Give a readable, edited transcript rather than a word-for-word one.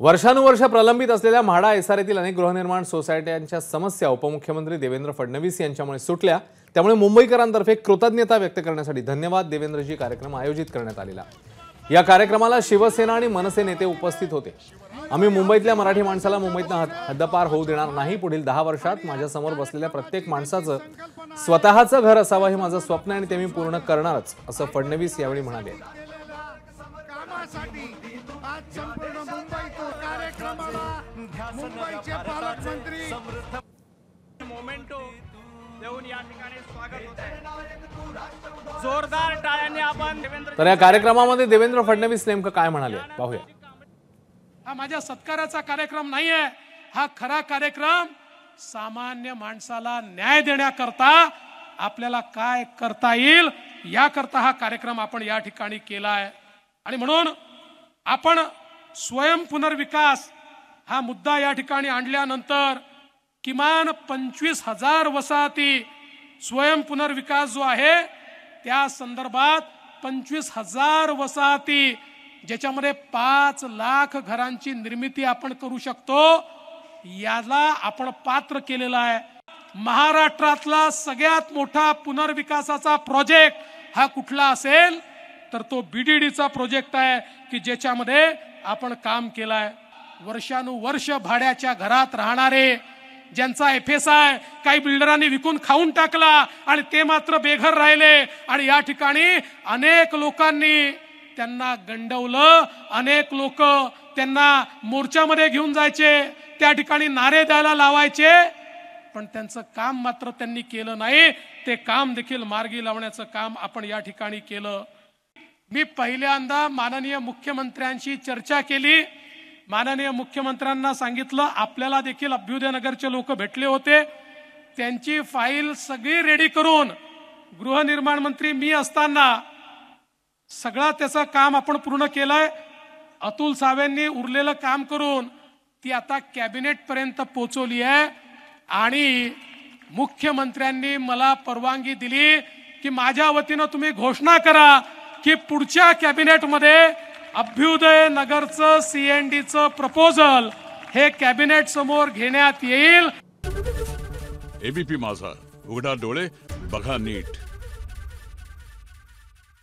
वर्षानुवर्ष प्रलंबित असलेल्या म्हाडा एसआरएतील अनेक गृहनिर्माण सोसायट्यांच्या समस्या उपमुख्यमंत्री देवेंद्र फडणवीस यांच्यामुळे सुटल्या। त्यामुळे मुंबईकरांतर्फे कृतज्ञता व्यक्त करण्यासाठी धन्यवाद देवेंद्रजी कार्यक्रम आयोजित करण्यात आलेला। या कार्यक्रमाला शिवसेना आणि मनसे नेते उपस्थित होते। आम्ही मुंबईतल्या मराठी माणसाला मुंबईतनं हद्दपार होऊ देणार नाही। पुढील 10 वर्षात माझ्या समोर बसलेल्या प्रत्येक माणसाचं स्वतःचं घर असावं हे माझं स्वप्न आहे आणि ते मी पूर्ण करणारच, असं फडणवीस यावेळी म्हणाले। मुंबईचे पालकमंत्री मोमेंटो देऊन या ठिकाणी स्वागत होते। जोरदार टाळ्यांनी आपण तर या कार्यक्रमामध्ये देवेंद्र फडणवीस नेमकं काय म्हणाले पाहूया। हा माझ्या सत्काराचा कार्यक्रम नाहीये, हा खरा कार्यक्रम सामान्य माणसाला न्याय देण्याकरता आपल्याला काय करता येईल याकरता हा कार्यक्रम आपण या ठिकाणी केलाय। आणि म्हणून आपण स्वयं पुनर्विकास हा मुद्दा या ठिकाणी आणल्यानंतर किमान 25,000 वसाहती स्वयं पुनर्विकास जो आहे त्या संदर्भात 25,000 वसाहती ज्याच्यामध्ये 5 लाख घरांची निर्मिती आपण करू शकतो, याला आपण पात्र केलेला आहे। महाराष्ट्रातला सगळ्यात मोठा पुनर्विकासाचा प्रोजेक्ट हा कुठला असेल तर तो बीडीडीचा प्रोजेक्ट आहे की ज्याच्यामध्ये आपण काम केलंय। वर्षानुवर्ष भाड्याच्या घरात राहणारे ज्यांचा एफएसआय काही बिल्डरांनी विकून खाऊन टाकला आणि ते मात्र बेघर राहिले आणि या ठिकाणी अनेक लोकांनी त्यांना गंडवलं, अनेक लोक त्यांना मोर्चामध्ये घेऊन जायचे, त्या ठिकाणी नारे द्यायला लावायचे, पण त्यांचं काम मात्र त्यांनी केलं नाही। ते काम देखील मार्गी लावण्याचं काम आपण या ठिकाणी केलं। मी पहिल्यांदा माननीय मुख्यमंत्र्यांशी चर्चा केली। माननीय मुख्यमंत्र्यांना सांगितलं आपल्याला देखील अभ्युदय नगरचे लोक भेटले होते, त्यांची फाईल सगळी रेडी करून गृहनिर्माण मंत्री मी असताना सगळं त्याचं काम आपण पूर्ण केलंय। अतुल सावेंनी उरलेलं काम करून ती आता कॅबिनेट पर्यंत पोहोचवली आहे आणि मुख्यमंत्र्यांनी मला परवानगी दिली की माझ्या वतीनं तुम्ही घोषणा करा की पुढच्या कॅबिनेटमध्ये अभ्युदय नगरचं सीएनडीचं प्रपोजल हे कॅबिनेट समोर घेण्यात येईल। एबीपी माझा, उघडा डोळे बघा नीट।